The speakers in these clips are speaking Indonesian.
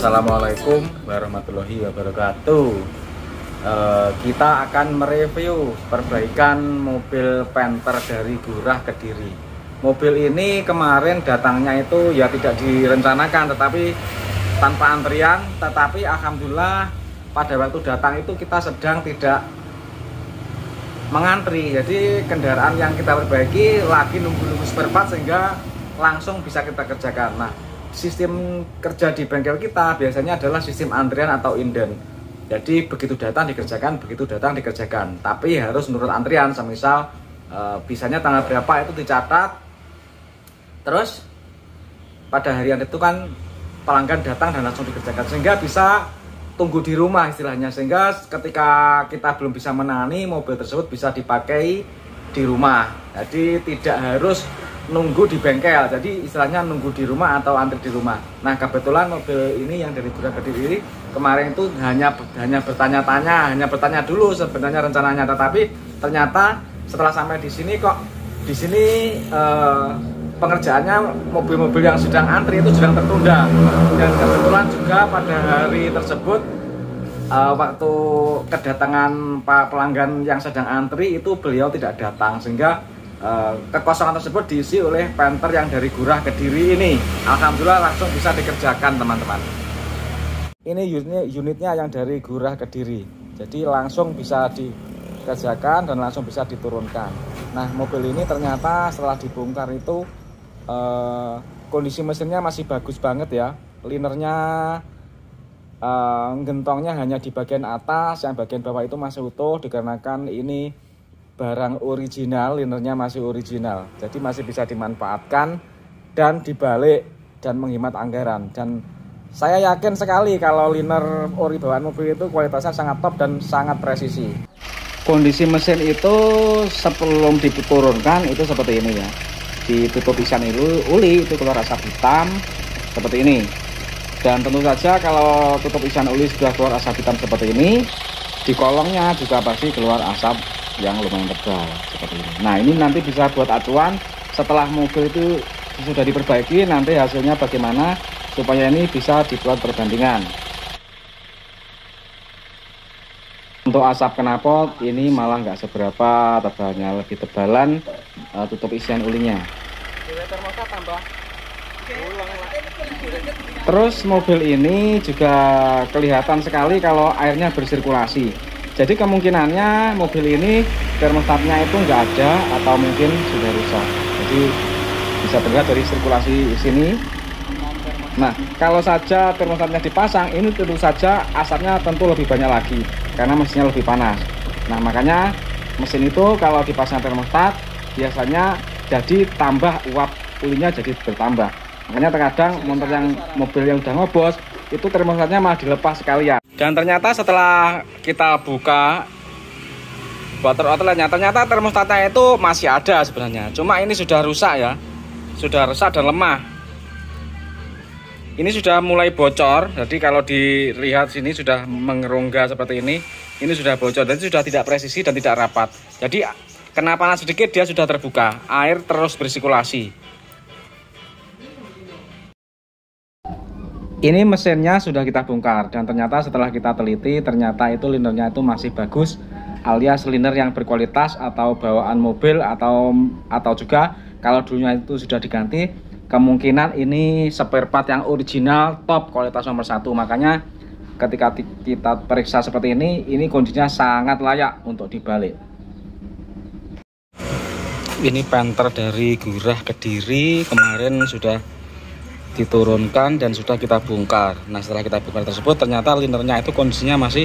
Assalamualaikum warahmatullahi wabarakatuh. Kita akan mereview perbaikan mobil Panther dari Gurah Kediri. Mobil ini kemarin datangnya itu ya tidak direncanakan, tetapi tanpa antrian. Tetapi alhamdulillah pada waktu datang itu kita sedang tidak mengantri. Jadi kendaraan yang kita perbaiki lagi nunggu-nunggu spare part sehingga langsung bisa kita kerjakan. Nah, sistem kerja di bengkel kita biasanya adalah sistem antrian atau inden. Jadi begitu datang dikerjakan, begitu datang dikerjakan. Tapi harus menurut antrian. Semisal bisanya tanggal berapa itu dicatat. Terus pada harian itu kan pelanggan datang dan langsung dikerjakan, sehingga bisa tunggu di rumah istilahnya. Sehingga ketika kita belum bisa menangani, mobil tersebut bisa dipakai di rumah. Jadi tidak harus nunggu di bengkel, jadi istilahnya nunggu di rumah atau antri di rumah. Nah, kebetulan mobil ini yang dari Gurah Kediri kemarin itu hanya bertanya-tanya, hanya bertanya dulu sebenarnya rencananya, tetapi ternyata setelah sampai di sini kok di sini pengerjaannya mobil-mobil yang sedang antri itu sedang tertunda. Dan kebetulan juga pada hari tersebut waktu kedatangan Pak pelanggan yang sedang antri itu beliau tidak datang, sehingga kekosongan tersebut diisi oleh Panther yang dari Gurah Kediri ini. Alhamdulillah langsung bisa dikerjakan teman-teman. Ini unitnya yang dari Gurah Kediri, jadi langsung bisa dikerjakan dan langsung bisa diturunkan. Nah, mobil ini ternyata setelah dibongkar itu kondisi mesinnya masih bagus banget ya. Linernya gentongnya hanya di bagian atas, yang bagian bawah itu masih utuh dikarenakan ini barang original, linernya masih original, jadi masih bisa dimanfaatkan dan dibalik dan menghemat anggaran. Dan saya yakin sekali kalau liner ori bawaan mobil itu kualitasnya sangat top dan sangat presisi. Kondisi mesin itu sebelum diturunkan itu seperti ini ya, ditutup isian uli itu keluar asap hitam seperti ini. Dan tentu saja kalau tutup isian uli sudah keluar asap hitam seperti ini, di kolongnya juga pasti keluar asap yang lumayan tebal seperti ini. Nah, ini nanti bisa buat acuan setelah mobil itu sudah diperbaiki, nanti hasilnya bagaimana supaya ini bisa dibuat perbandingan. Untuk asap knalpot ini malah nggak seberapa tebalnya, lebih tebalan tutup isian ulinya. Terus mobil ini juga kelihatan sekali kalau airnya bersirkulasi. Jadi kemungkinannya mobil ini termostatnya itu nggak ada atau mungkin sudah rusak. Jadi bisa terlihat dari sirkulasi di sini. Nah, kalau saja termostatnya dipasang, ini tentu saja asapnya tentu lebih banyak lagi karena mesinnya lebih panas. Nah, makanya mesin itu kalau dipasang termostat biasanya jadi tambah uap ulinya jadi bertambah. Makanya terkadang mobil yang udah ngobos itu termostatnya malah dilepas sekalian. Dan ternyata setelah kita buka water outletnya, ternyata termostatnya itu masih ada sebenarnya. Cuma ini sudah rusak ya, sudah rusak dan lemah. Ini sudah mulai bocor. Jadi kalau dilihat sini sudah mengerongga seperti ini sudah bocor. Dan sudah tidak presisi dan tidak rapat. Jadi kena panas sedikit dia sudah terbuka, air terus bersirkulasi. Ini mesinnya sudah kita bongkar dan ternyata setelah kita teliti ternyata itu linernya itu masih bagus, alias liner yang berkualitas atau bawaan mobil atau juga kalau dulunya itu sudah diganti, kemungkinan ini spare part yang original top kualitas nomor 1. Makanya ketika kita periksa seperti ini kondisinya sangat layak untuk dibalik. Ini Panther dari Gurah Kediri kemarin sudah diturunkan dan sudah kita bongkar. Nah, setelah kita bongkar tersebut ternyata linernya itu kondisinya masih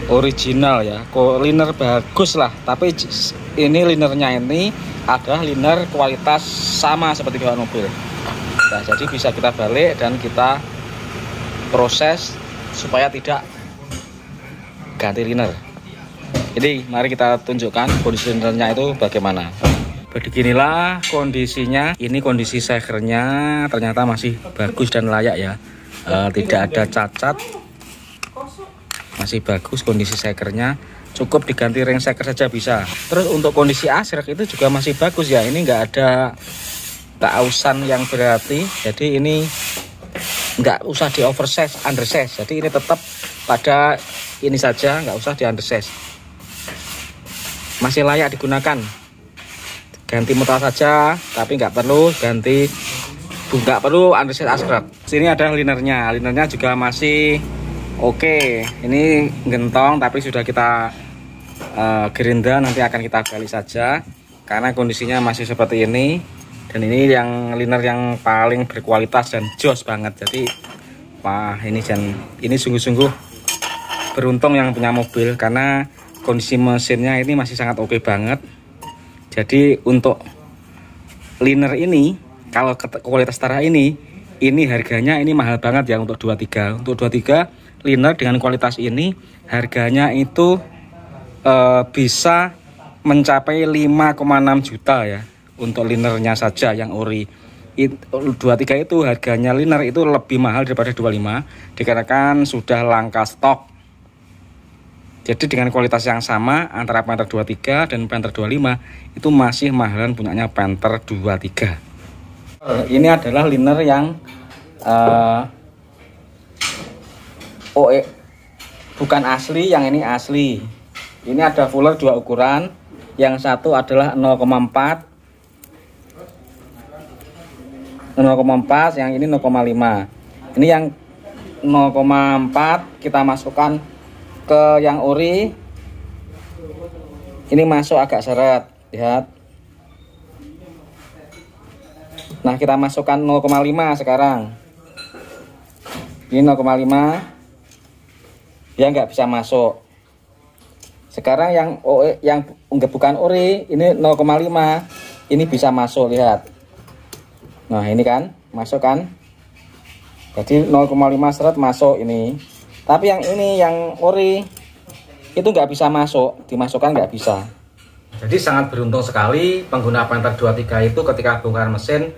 original ya, liner bagus lah. Tapi ini linernya ini adalah liner kualitas sama seperti bawaan mobil. Nah, jadi bisa kita balik dan kita proses supaya tidak ganti liner. Jadi mari kita tunjukkan kondisi linernya itu bagaimana. Beginilah kondisinya. Ini kondisi sekernya ternyata masih bagus dan layak ya, tidak ada cacat, masih bagus kondisi sekernya. Cukup diganti ring seker saja bisa. Terus untuk kondisi asrek itu juga masih bagus ya, ini nggak ada keausan yang berarti. Jadi ini nggak usah di oversize, undersize. Jadi ini tetap pada ini saja, nggak usah di undersize. Masih layak digunakan. Ganti mutal saja, tapi nggak perlu ganti, nggak perlu undersize askrot. Sini ada linernya, linernya juga masih oke. Ini gentong tapi sudah kita gerinda, nanti akan kita balik saja karena kondisinya masih seperti ini. Dan ini yang liner yang paling berkualitas dan jos banget. Jadi wah, ini sungguh-sungguh beruntung yang punya mobil karena kondisi mesinnya ini masih sangat oke banget. Jadi untuk liner ini, kalau kualitas setara ini harganya ini mahal banget ya untuk 23. Untuk 23 liner dengan kualitas ini harganya itu bisa mencapai 5,6 juta ya. Untuk linernya saja yang ori 23 itu harganya liner itu lebih mahal daripada 25 dikarenakan sudah langka stok. Jadi dengan kualitas yang sama antara Panther 23 dan Panther 25 itu masih mahalan punyanya Panther 23. Ini adalah liner yang OE bukan asli, yang ini asli. Ini ada fuller dua ukuran, yang satu adalah 0,4, yang ini 0,5. Ini yang 0,4 kita masukkan ke yang ori. Ini masuk agak seret, lihat. Nah, kita masukkan 0,5 sekarang. Ini 0,5. Dia nggak bisa masuk. Sekarang yang bukan ori ini 0,5. Ini bisa masuk, lihat. Nah, ini kan masuk kan, jadi 0,5 seret masuk ini. Tapi yang ini yang ori itu nggak bisa masuk, dimasukkan nggak bisa. Jadi sangat beruntung sekali pengguna Panther 23 itu ketika bongkaran mesin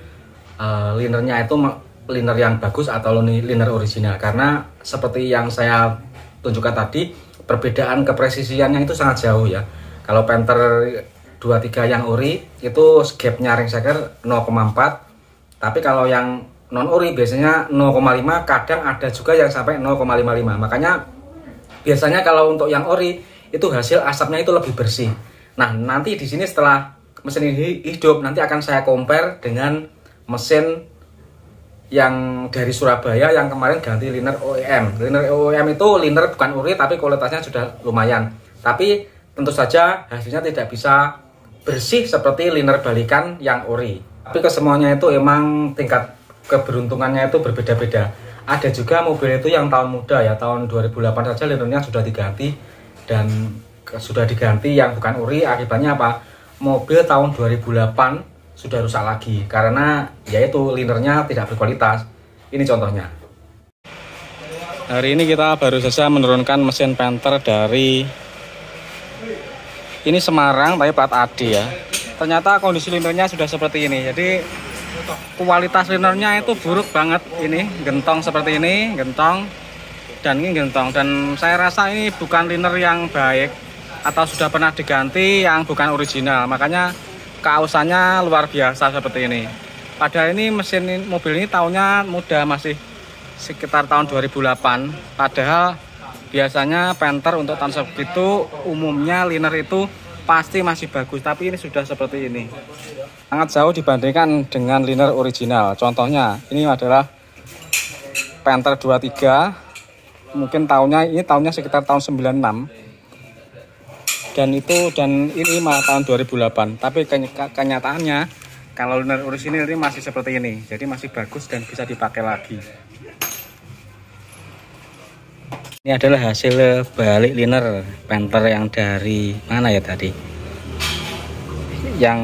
linernya itu liner yang bagus atau liner original. Karena seperti yang saya tunjukkan tadi, perbedaan kepresisiannya itu sangat jauh ya. Kalau Panther 23 yang ori itu gapnya ringshaker 0,4. Tapi kalau yang non ori biasanya 0,5, kadang ada juga yang sampai 0,55. Makanya biasanya kalau untuk yang ori itu hasil asapnya itu lebih bersih. Nah, nanti di sini setelah mesin ini hidup nanti akan saya compare dengan mesin yang dari Surabaya yang kemarin ganti liner OEM. Liner OEM itu liner bukan ori tapi kualitasnya sudah lumayan. Tapi tentu saja hasilnya tidak bisa bersih seperti liner balikan yang ori. Tapi kesemuanya itu emang tingkat keberuntungannya itu berbeda-beda. Ada juga mobil itu yang tahun muda ya, tahun 2008 saja linernya sudah diganti. Dan sudah diganti yang bukan ori, akibatnya apa? Mobil tahun 2008 sudah rusak lagi karena yaitu linernya tidak berkualitas. Ini contohnya. Hari ini kita baru saja menurunkan mesin Panther dari ini Semarang tapi plat AD ya. Ternyata kondisi linernya sudah seperti ini. Jadi kualitas linernya itu buruk banget. Ini gentong seperti ini, gentong dan ini gentong. Dan saya rasa ini bukan liner yang baik atau sudah pernah diganti yang bukan original. Makanya keausannya luar biasa seperti ini. Padahal ini mesin mobil ini tahunnya muda, masih sekitar tahun 2008. Padahal biasanya Panther untuk tahun segitu umumnya liner itu pasti masih bagus, tapi ini sudah seperti ini. Sangat jauh dibandingkan dengan liner original. Contohnya, ini adalah Panther 23. Mungkin tahunnya sekitar tahun 96. Dan ini mah tahun 2008. Tapi kenyataannya kalau liner original ini masih seperti ini. Jadi masih bagus dan bisa dipakai lagi. Ini adalah hasil balik liner Panther yang dari mana ya tadi? Yang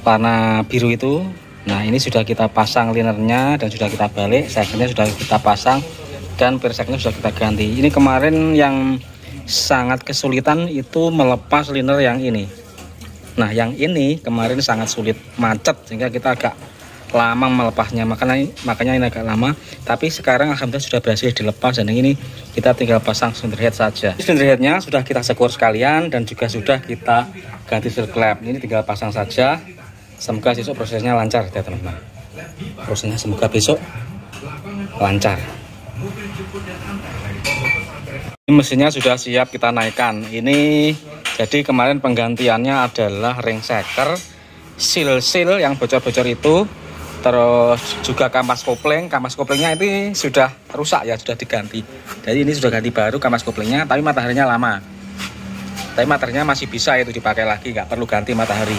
warna biru itu. Nah, ini sudah kita pasang linernya dan sudah kita balik, sekennya sudah kita pasang dan perseknya sudah kita ganti. Ini kemarin yang sangat kesulitan itu melepas liner yang ini. Nah, yang ini kemarin sangat sulit, macet sehingga kita agak lama melepasnya, makanya ini agak lama. Tapi sekarang alhamdulillah sudah berhasil dilepas dan ini kita tinggal pasang cylinder head saja. Cylinder headnya sudah kita sekur sekalian dan juga sudah kita ganti seal clamp. Ini tinggal pasang saja. Semoga besok prosesnya lancar ya teman-teman. prosesnya. Semoga besok lancar. Ini mesinnya sudah siap kita naikkan. Ini jadi kemarin penggantiannya adalah ring shaker, seal yang bocor-bocor itu, terus juga kampas kopling. Kampas koplingnya ini sudah rusak ya, sudah diganti. Jadi ini sudah ganti baru kampas koplingnya, tapi mataharinya lama. Tapi mataharinya masih bisa itu dipakai lagi, nggak perlu ganti matahari.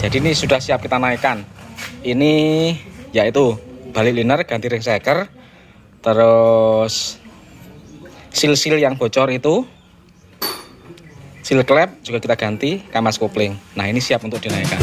Jadi ini sudah siap kita naikkan. Ini yaitu balik liner, ganti ring shaker, terus seal yang bocor itu, seal klep juga kita ganti, kampas kopling. Nah ini siap untuk dinaikkan.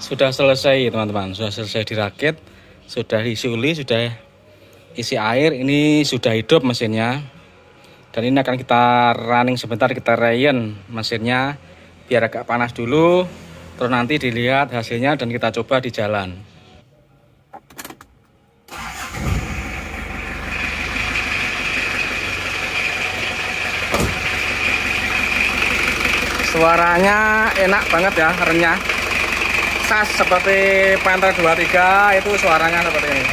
Sudah selesai teman-teman, sudah selesai dirakit, sudah diisi oli, sudah isi air, ini sudah hidup mesinnya. Dan ini akan kita running sebentar, kita rayen mesinnya biar agak panas dulu, terus nanti dilihat hasilnya dan kita coba di jalan. Suaranya enak banget ya, renyah. Sas seperti Panther 23 itu suaranya seperti ini.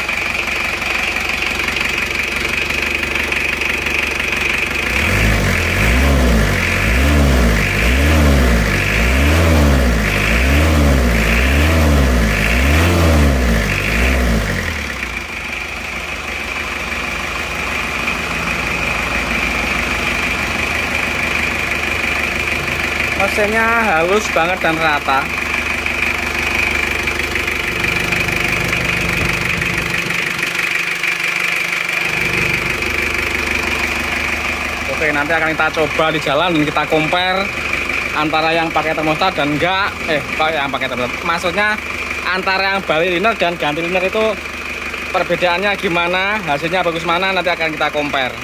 Mesinnya halus banget dan rata. Oke, nanti akan kita coba di jalan dan kita compare antara yang pakai termostat dan enggak, yang pakai termostat. Maksudnya antara yang balik liner dan ganti liner itu perbedaannya gimana, hasilnya bagus mana, nanti akan kita compare.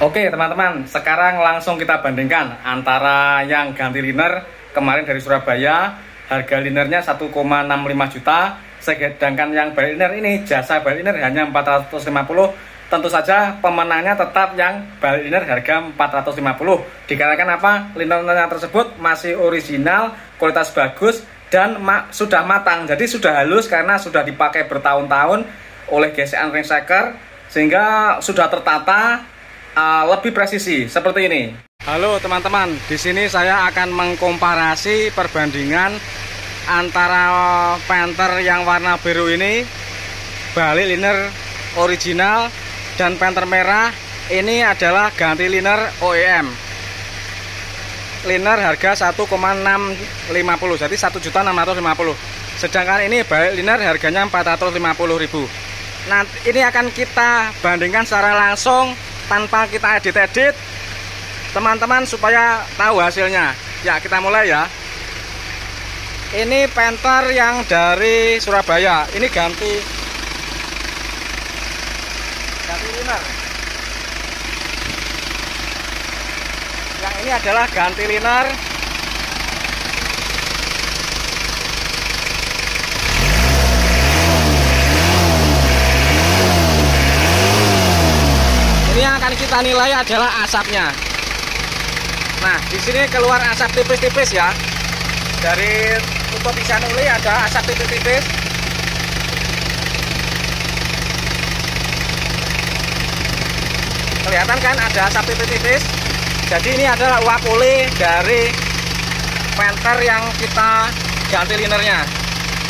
Oke teman-teman, sekarang langsung kita bandingkan antara yang ganti liner kemarin dari Surabaya, harga linernya 1,65 juta, sedangkan yang balik liner ini, jasa balik liner hanya 450. Tentu saja pemenangnya tetap yang balik liner harga 450. Dikarenakan apa? Linernya tersebut masih original, kualitas bagus, dan sudah matang. Jadi sudah halus karena sudah dipakai bertahun-tahun oleh gesekan ring shaker, sehingga sudah tertata, lebih presisi seperti ini. Halo teman-teman, di sini saya akan mengkomparasi perbandingan antara Panther yang warna biru ini, balik liner original, dan Panther merah ini adalah ganti liner OEM. Liner harga 1,650, jadi 1.650. Sedangkan ini balik liner harganya 450.000. Nanti ini akan kita bandingkan secara langsung tanpa kita edit-edit, teman-teman, supaya tahu hasilnya. Ya, kita mulai ya. Ini Panther yang dari Surabaya, ini ganti liner. Yang ini adalah ganti liner. yang akan kita nilai adalah asapnya. Nah, di sini keluar asap tipis-tipis ya. Dari tutup isian uli ada asap tipis-tipis. Kelihatan kan ada asap tipis-tipis. Jadi ini adalah uap uli dari venter yang kita ganti linernya.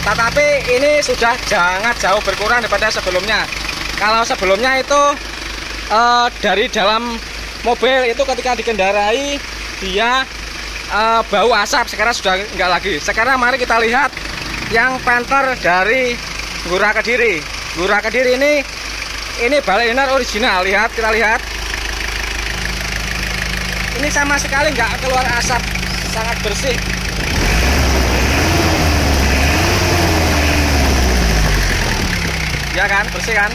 Tetapi ini sudah sangat jauh berkurang daripada sebelumnya. Kalau sebelumnya itu dari dalam mobil itu ketika dikendarai dia bau asap, sekarang sudah enggak lagi. Sekarang mari kita lihat yang venter dari Ngurah Kediri. Ngurah Kediri ini balik liner original. Lihat, kita lihat. Ini sama sekali nggak keluar asap, sangat bersih. Ya kan, bersih kan?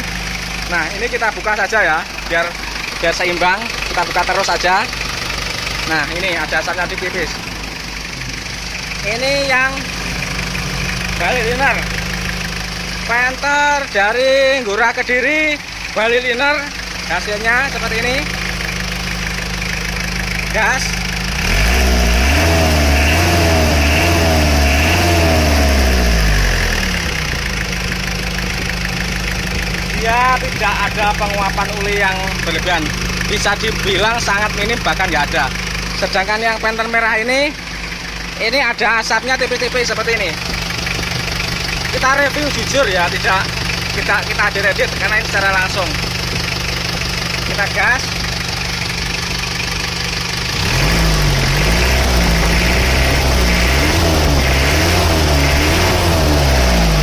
Nah, ini kita buka saja ya, biar seimbang. Kita buka terus saja. Nah, ini ada asapnya tipis. Ini yang balik liner venter dari Ngurah Kediri, balik liner hasilnya seperti ini. Gas. Dia tidak ada penguapan uli yang berlebihan, bisa dibilang sangat minim, bahkan nggak ada. Sedangkan yang venter merah ini ada asapnya tipis-tipis seperti ini. Kita review jujur ya, tidak kita edit karena ini secara langsung. Kita gas.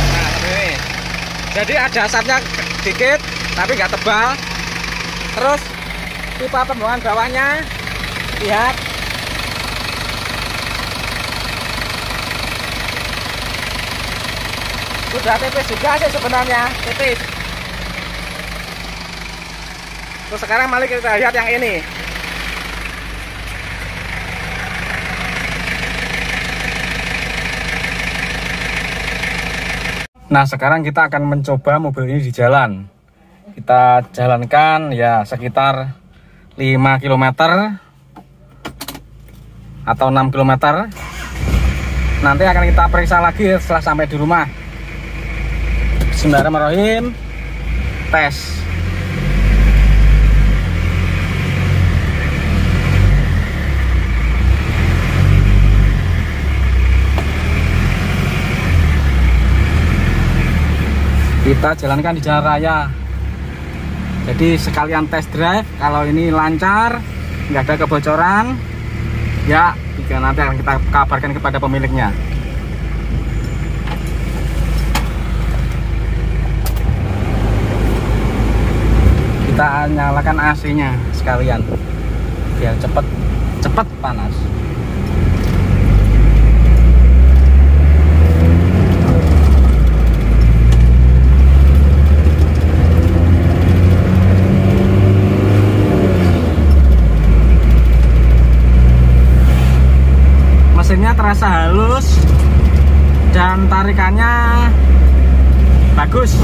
Nah, seperti ini. Jadi ada asapnya sedikit, tapi nggak tebal. Terus pipa pembuangan bawahnya, lihat. Sudah tipis juga sih sebenarnya, tipis. Terus sekarang mari kita lihat yang ini. Nah, sekarang kita akan mencoba mobil ini di jalan. Kita jalankan ya sekitar 5 km atau 6 km. Nanti akan kita periksa lagi setelah sampai di rumah. Bismillahirrahmanirrahim. Tes. Kita jalankan di jalan raya. Jadi sekalian test drive. Kalau ini lancar, nggak ada kebocoran, ya nanti akan kita kabarkan kepada pemiliknya. Kita nyalakan AC-nya sekalian biar cepet panas. Mesinnya terasa halus dan tarikannya bagus.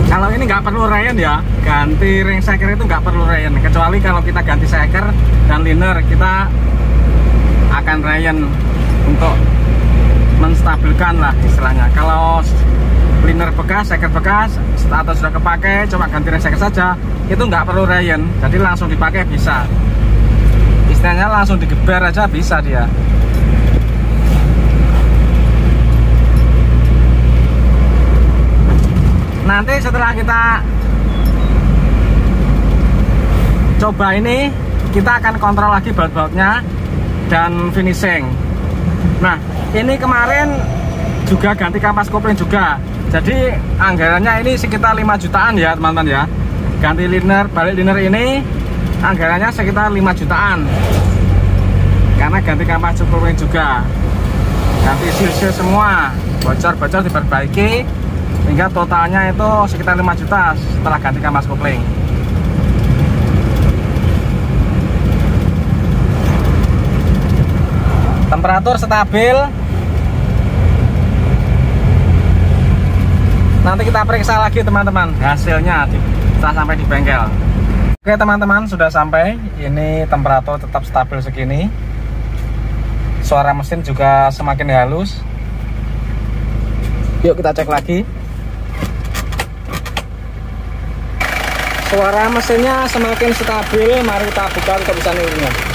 Kalau ini nggak perlu rayon ya, ganti ring shaker itu nggak perlu rayon, kecuali kalau kita ganti shaker dan liner kita akan rayon untuk menstabilkan lah istilahnya. Kalau liner bekas, shaker bekas atau sudah kepakai, coba ganti ring shaker saja, itu nggak perlu rayon, jadi langsung dipakai bisa. Istilahnya langsung digeber aja bisa dia. Nanti setelah kita coba ini, kita akan kontrol lagi baut-bautnya dan finishing. Nah, ini kemarin juga ganti kampas kopling juga. Jadi anggarannya ini sekitar 5 jutaan ya teman-teman ya. Ganti liner, balik liner ini anggarannya sekitar 5 jutaan. Karena ganti kampas kopling juga. Ganti seal-seal semua, bocor-bocor diperbaiki. Hingga totalnya itu sekitar 5 juta setelah ganti kampas kopling. Temperatur stabil. Nanti kita periksa lagi teman-teman hasilnya setelah sampai di bengkel. Oke teman-teman, sudah sampai. Ini temperatur tetap stabil segini. Suara mesin juga semakin halus. Yuk kita cek lagi. Suara mesinnya semakin stabil. Mari kita buka kebiasaan ini.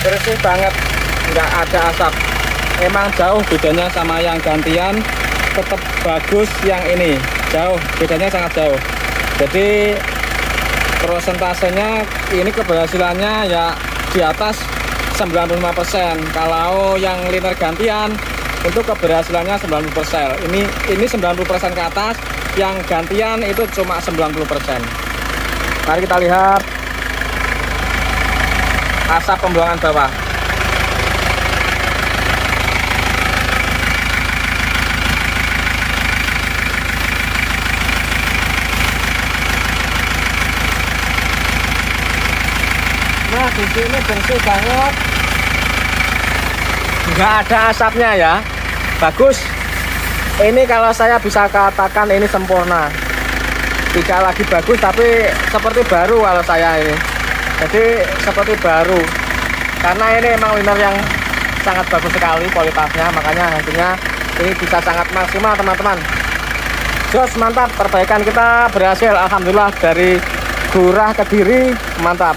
Bersih banget, nggak ada asap. Emang jauh bedanya sama yang gantian, tetap bagus yang ini. Jauh, bedanya sangat jauh. Jadi prosentasenya ini keberhasilannya ya di atas 95%. Kalau yang liner gantian itu keberhasilannya 90%. Ini 90% ke atas, yang gantian itu cuma 90%. Mari kita lihat asap pembuangan bawah. Nah, di sini bersih banget, nggak ada asapnya ya, bagus. Ini kalau saya bisa katakan ini sempurna, tidak lagi bagus tapi seperti baru kalau saya ini. Jadi seperti baru, karena ini memang liner yang sangat bagus sekali kualitasnya, makanya hasilnya ini bisa sangat maksimal teman-teman. Jos, mantap, perbaikan kita berhasil, alhamdulillah, dari Gurah Kediri, mantap.